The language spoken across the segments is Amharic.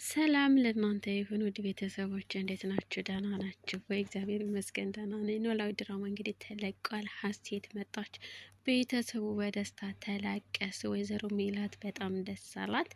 ሰላም ለእናንተ ይሁን ውድ ቤተሰቦች፣ እንዴት ናችሁ? ደህና ናችሁ ወይ? እግዚአብሔር ይመስገን ደህና ነኝ። ኖላዊ ድራማ እንግዲህ ተለቋል። ሀሴት መጣች። ቤተሰቡ በደስታ ተላቀስ። ወይዘሮ ሜላት በጣም ደስ አላት።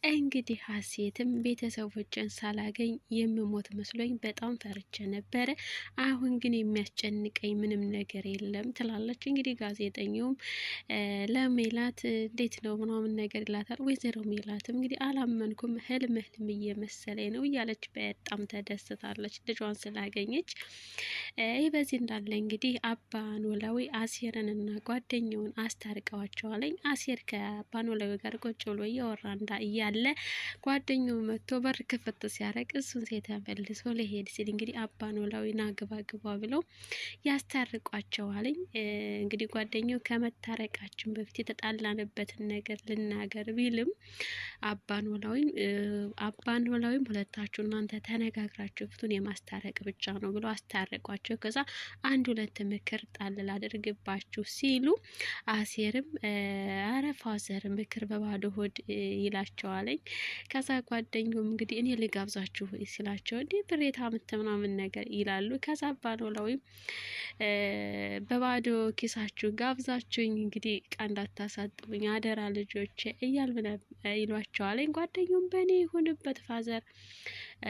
እንግዲህ ሀሴትም ቤተሰቦችን ሳላገኝ የምሞት መስሎኝ በጣም ፈርቼ ነበረ። አሁን ግን የሚያስጨንቀኝ ምንም ነገር የለም ትላለች። እንግዲህ ጋዜጠኛውም ለሜላት እንዴት ነው ምናምን ነገር ይላታል። ወይዘሮ ሜላትም እንግዲህ አላመንኩም፣ ህልም እየመሰለኝ ነው እያለች በጣም ተደስታለች ልጇን ስላገኘች። ይህ በዚህ እንዳለ እንግዲህ አባ ኖላዊ አሴርንና ጓደኛውን አስታርቀዋቸዋለኝ። አሴር ከአባ ኖላዊ ጋር ቁጭ ብሎ እያወራ እያለ ጓደኛው መጥቶ በር ክፍት ሲያደርግ እሱን ሴት መልሶ ሊሄድ ሲል እንግዲህ አባ ኖላዊ ና ግባ ግባ ብለው ያስታርቋቸዋለኝ። እንግዲህ ጓደኛው ከመታረቃችን በፊት የተጣላንበትን ነገር ልናገር ቢልም አባ ኖላዊም ሁለታችሁ እናንተ ተነጋግራችሁ ፍቱን የማስታረቅ ብቻ ነው ብሎ አስታረቋቸው። ከዛ አንድ ሁለት ምክር ጣል ላድርግባችሁ ሲሉ አሴርም አረ ፋዘር ምክር በባዶ ሆድ ይላቸዋለኝ። ከዛ ጓደኛውም እንግዲህ እኔ ልጋብዛችሁ ሲላቸው እንዲህ ብሬታ ምናምን ነገር ይላሉ። ከዛ አባ ኖላዊም በባዶ ኪሳችሁ ጋብዛችሁኝ እንግዲህ ዕቃ እንዳታሳጥቡኝ አደራ ልጆች ይሏቸዋለኝ። ጓደኛውም በእኔ ይሁንበት ፋዘር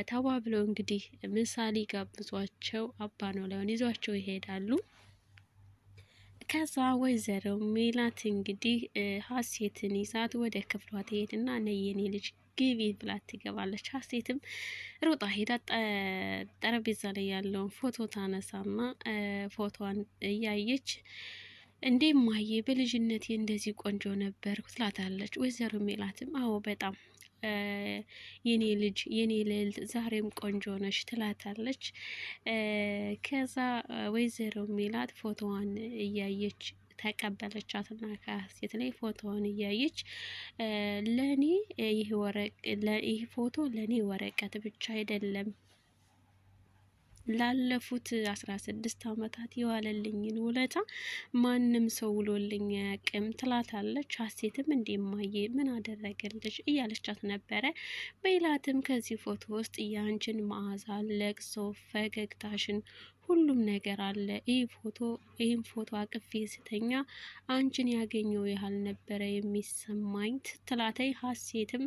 ተባብለው እንግዲህ ምሳሌ ጋብዟቸው አባ ኖላዊን ይዟቸው ይሄዳሉ። ከዛ ወይዘሮ ሜላት እንግዲህ ሀሴትን ይዛት ወደ ክፍሏ ትሄድና ነይ የኔ ልጅ ግቢ ብላ ትገባለች። ሀሴትም ሮጣ ሄዳ ጠረጴዛ ላይ ያለውን ፎቶ ታነሳና ፎቶዋን እያየች እንዴ ማዬ በልጅነቴ እንደዚህ ቆንጆ ነበርኩ ትላታለች። ወይዘሮ ሜላትም አዎ በጣም የኔ ልጅ የኔ ልዕልት ዛሬም ቆንጆ ነሽ ትላታለች። ከዛ ወይዘሮ ሜላት ፎቶዋን እያየች ተቀበለቻትና ከሀሴት ላይ ፎቶውን እያየች ለኔ ይህ ፎቶ ለኔ ወረቀት ብቻ አይደለም ላለፉት 16 አመታት የዋለልኝን ውለታ ማንም ሰው ውሎልኝ አያውቅም ትላታለች። ሀሴትም እንደማየ ምን አደረገልሽ እያለቻት ነበረ። ሜላትም ከዚህ ፎቶ ውስጥ ያንቺን መዓዛ፣ ለቅሶ፣ ፈገግታሽን ሁሉም ነገር አለ። ይህን ፎቶ አቅፌ ስተኛ አንቺን ያገኘው ያህል ነበረ የሚሰማኝ ትላታይ። ሀሴትም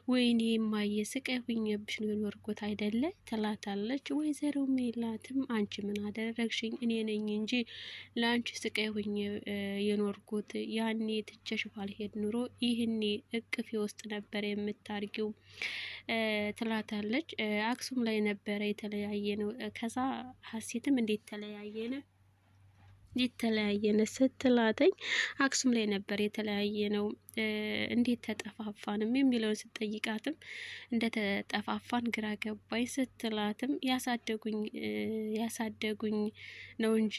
ወይኔ የማየ ስቃይ ሁኜብሽ ነው የኖርኩት አይደለ ትላታለች። ወይዘሮ ሜላትም አንቺ ምን አደረግሽኝ? እኔ ነኝ እንጂ ለአንቺ ስቃይ ሁኜ የኖርኩት። ያኔ ትቸሽ ባልሄድ ኑሮ ይህኔ እቅፌ ውስጥ ነበር የምታርጊው ትላታለች። አክሱም ላይ ነበረ የተለያየ ነው። ከዛ ሀሴትም እንዴት ተለያየነ ስትላተኝ አክሱም ላይ ነበር የተለያየ ነው እንዴት ተጠፋፋንም የሚለውን ስትጠይቃትም እንደተጠፋፋን ግራ ገባኝ ስትላትም ያሳደጉኝ ነው እንጂ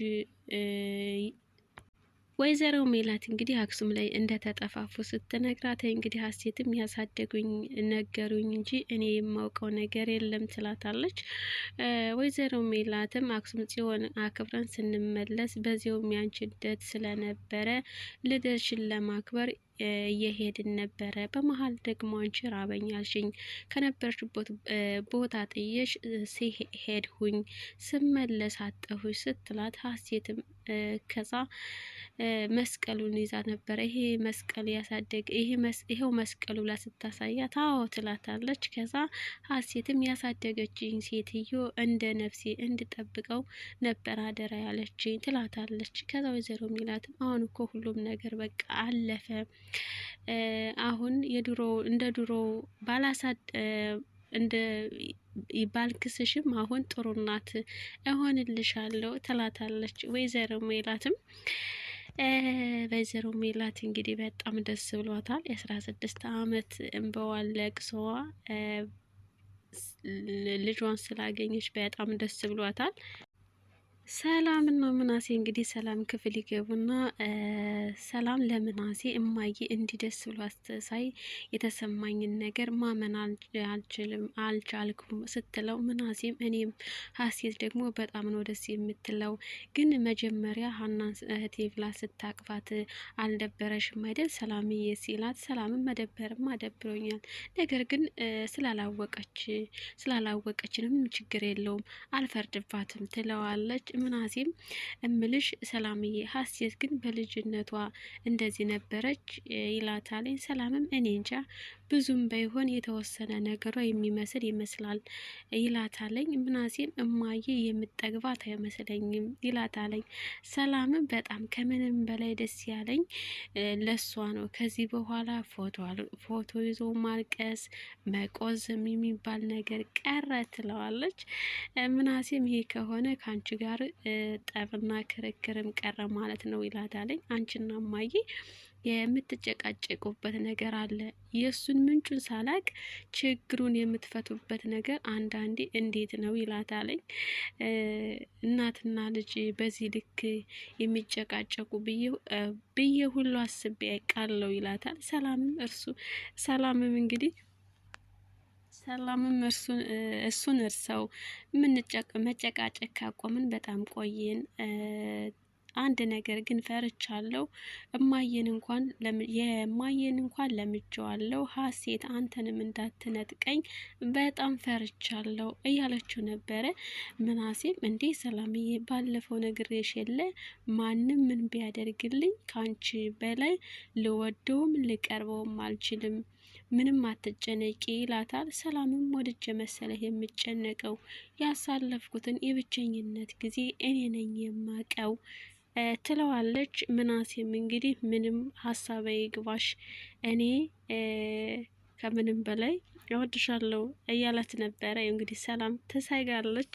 ወይዘሮ ሜላት እንግዲህ አክሱም ላይ እንደተጠፋፉ ስትነግራት እንግዲህ ሀሴትም ያሳደጉኝ ነገሩኝ እንጂ እኔ የማውቀው ነገር የለም ትላታለች። ወይዘሮ ሜላትም አክሱም ጽዮን አክብረን ስንመለስ በዚያውም ያንቺ ልደት ስለነበረ ልደትሽን ለማክበር እየሄድን ነበረ። በመሀል ደግሞ አንቺ ራበኝ አልሽኝ፣ ከነበርሽበት ቦታ ጥየሽ ሄድሁኝ፣ ስመለስ አጠሁሽ ስትላት ሀሴትም ከዛ መስቀሉን ይዛ ነበረ። ይሄ መስቀል ይሄው መስቀሉ ብላ ስታሳያት አዎ ትላታለች። ከዛ ሀሴትም ያሳደገችኝ ሴትዮ እንደ ነፍሴ እንድጠብቀው ነበር አደራ ያለችኝ ትላታለች። ከዛ ወይዘሮ ሜላትም አሁን እኮ ሁሉም ነገር በቃ አለፈ፣ አሁን እንደ ድሮ እንደ ባልክስሽም አሁን ጥሩ ናት እሆንልሻለሁ ትላታለች። ወይዘሮ ሜላት እንግዲህ በጣም ደስ ብሏታል። የ16 አመት እንበዋን ለቅሶዋ ልጇን ስላገኘች በጣም ደስ ብሏታል። ሰላም እና ምናሴ እንግዲህ ሰላም ክፍል ይገቡና ሰላም ለምናሴ እማዬ እንዲደስ ብሎ አስተሳይ የተሰማኝን ነገር ማመን አልቻልኩም ስትለው፣ ምናሴም እኔም ሀሴት ደግሞ በጣም ነው ደስ የምትለው፣ ግን መጀመሪያ ሀናን እህቴ ብላ ስታቅፋት አልደበረሽም አይደል ሰላምዬ ሲላት፣ ሰላምን መደበርም አደብሮኛል፣ ነገር ግን ስላላወቀችንም ችግር የለውም አልፈርድባትም ትለዋለች። ምናሴም እምልሽ ሰላምዬ ሀሴት ግን በልጅነቷ እንደዚህ ነበረች ይላታል። ሰላምም እኔ እንጃ ብዙም ባይሆን የተወሰነ ነገሯ የሚመስል ይመስላል ይላታለኝ። ምናሴም እማዬ የምጠግባት አይመስለኝም ይላታለኝ። ሰላምም በጣም ከምንም በላይ ደስ ያለኝ ለሷ ነው። ከዚህ በኋላ ፎቶ ይዞ ማልቀስ መቆዝም የሚባል ነገር ቀረ ትለዋለች። ምናሴም ይሄ ከሆነ ከአንቺ ጋር ጠብና ክርክርም ቀረ ማለት ነው ይላታለኝ። አንቺና እማዬ የምትጨቃጨቁበት ነገር አለ፣ የእሱን ምንጩን ሳላቅ ችግሩን የምትፈቱበት ነገር አንዳንዴ እንዴት ነው ይላታለኝ። እናትና ልጅ በዚህ ልክ የሚጨቃጨቁ ብዬ ሁሉ አስቤ ያውቃለሁ ይላታል። ሰላምም እንግዲህ እሱን እርሰው መጨቃጨቅ ካቆምን በጣም ቆየን። አንድ ነገር ግን ፈርቻለሁ፣ የማየን እንኳን ለምጄዋለሁ፣ ሀሴት አንተንም እንዳትነጥቀኝ በጣም ፈርቻለሁ እያለችው ነበረ። ምናሴም እንዴ ሰላምዬ ባለፈው ነግሬሽ የለ ማንም ምን ቢያደርግልኝ ካንቺ በላይ ልወደውም ልቀርበውም አልችልም፣ ምንም አትጨነቂ ይላታል። ሰላምም ወድጄ መሰለህ የምጨነቀው፣ ያሳለፍኩትን የብቸኝነት ጊዜ እኔ ነኝ የማቀው ትለዋለች። ምናሴም እንግዲህ ምንም ሀሳብ ይግባሽ፣ እኔ ከምንም በላይ እወድሻለሁ እያላት ነበረ። እንግዲህ ሰላም ትሰጋለች።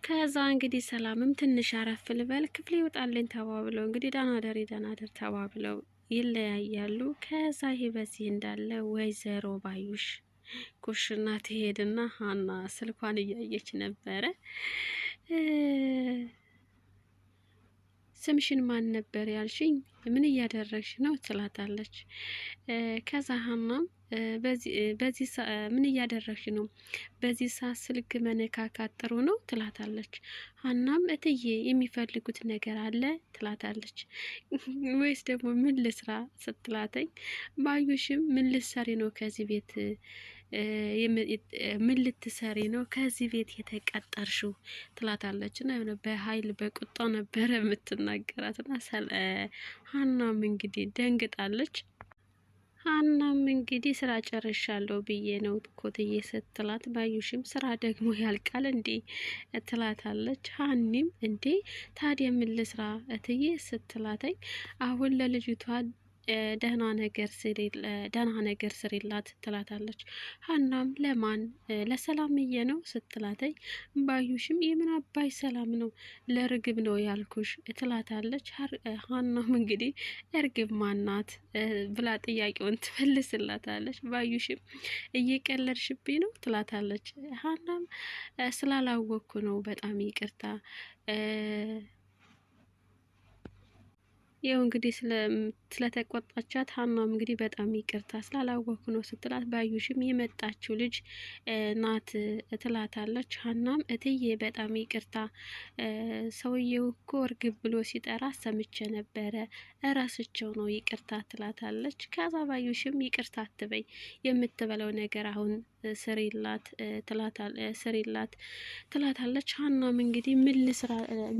ከዛ እንግዲህ ሰላምም ትንሽ አረፍ ልበል ክፍሌ ይወጣልኝ ተባብለው እንግዲህ ዳናደር ተባብለው ይለያያሉ። ከዛ ይሄ በዚህ እንዳለ ወይዘሮ ባዩሽ ኩሽና ትሄድና ሀና ስልኳን እያየች ነበረ። ስምሽን ማን ነበር ያልሽኝ? ምን እያደረግሽ ነው ትላታለች። ከዛ ሀናም በዚህ ምን እያደረግሽ ነው? በዚህ ሰዓት ስልክ መነካካት ጥሩ ነው ትላታለች። ሀናም እትዬ የሚፈልጉት ነገር አለ ትላታለች። ወይስ ደግሞ ምን ልስራ ስትላተኝ፣ ባዩሽም ምን ልትሰሪ ነው ከዚህ ቤት ምን ልትሰሪ ነው ከዚህ ቤት የተቀጠርሽው ትላታለች። እና የሆነ በኃይል በቁጣ ነበረ የምትናገራት። ና ሀናም እንግዲህ ደንግጣለች። ሀናም እንግዲህ ስራ ጨርሻለሁ ብዬ ነው ኮትዬ ስትላት፣ ባዩሽም ስራ ደግሞ ያልቃል እንዴ ትላታለች። ሀኒም እንዴ ታዲያ ምን ልስራ እትዬ ስትላተኝ፣ አሁን ለልጅቷ ደህና ነገር ስሪላት ትላታለች። ሀናም ለማን ለሰላምዬ ነው ስትላተኝ፣ ባዩሽም የምን አባይ ሰላም ነው ለርግብ ነው ያልኩሽ ትላታለች። ሀናም እንግዲህ እርግብ ማናት ብላ ጥያቄውን ትመልስላታለች። ባዩሽም እየቀለድሽብኝ ነው ትላታለች። ሀናም ስላላወቅኩ ነው በጣም ይቅርታ ይኸው እንግዲህ ስለተቆጣቻት ሀናም እንግዲህ በጣም ይቅርታ ስላላወኩ ነው ስትላት፣ ባዩሽም የመጣችው ልጅ ናት ትላታለች። ሀናም እትዬ በጣም ይቅርታ ሰውየው እኮ እርግብ ብሎ ሲጠራ ሰምቼ ነበረ እረስቸው ነው ይቅርታ ትላታለች። ከዛ ባዩሽም ይቅርታ አትበይ የምትበለው ነገር አሁን ስሪላት ትላታለች። ሀናም እንግዲህ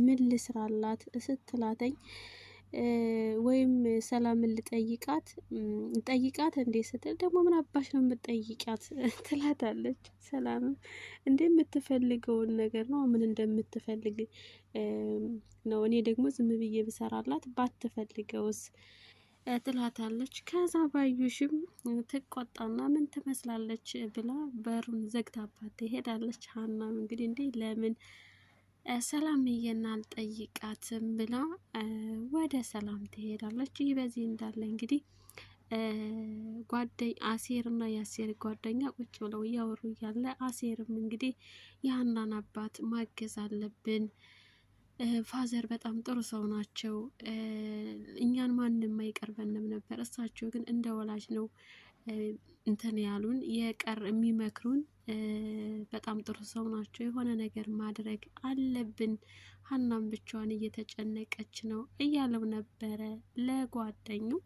ምን ልስራላት ስትላተኝ፣ ወይም ሰላምን ጠይቃት እንዴ ስትል፣ ደግሞ ምን አባሽ ነው የምትጠይቂያት ትላታለች። ሰላምም እንዴ የምትፈልገውን ነገር ነው ምን እንደምትፈልግ ነው፣ እኔ ደግሞ ዝም ብዬ ብሰራላት ባትፈልገውስ ትላታለች። ከዛ ባዩሽም ትቆጣና ምን ትመስላለች ብላ በሩን ዘግታባት ትሄዳለች። ሀናም እንግዲህ እንዴ ለምን ሰላምዬን አልጠይቃትም ብላ ወደ ሰላም ትሄዳለች። ይህ በዚህ እንዳለ እንግዲህ አሴርና የአሴር ጓደኛ ቁጭ ብለው እያወሩ እያለ አሴርም እንግዲህ የሀናን አባት ማገዝ አለብን፣ ፋዘር በጣም ጥሩ ሰው ናቸው፣ እኛን ማንም አይቀርበንም ነበር፣ እሳቸው ግን እንደ ወላጅ ነው እንትን ያሉን የሚመክሩን፣ በጣም ጥሩ ሰው ናቸው፣ የሆነ ነገር ማድረግ አለብን፣ ሀናም ብቻዋን እየተጨነቀች ነው እያለው ነበረ ለጓደኛው።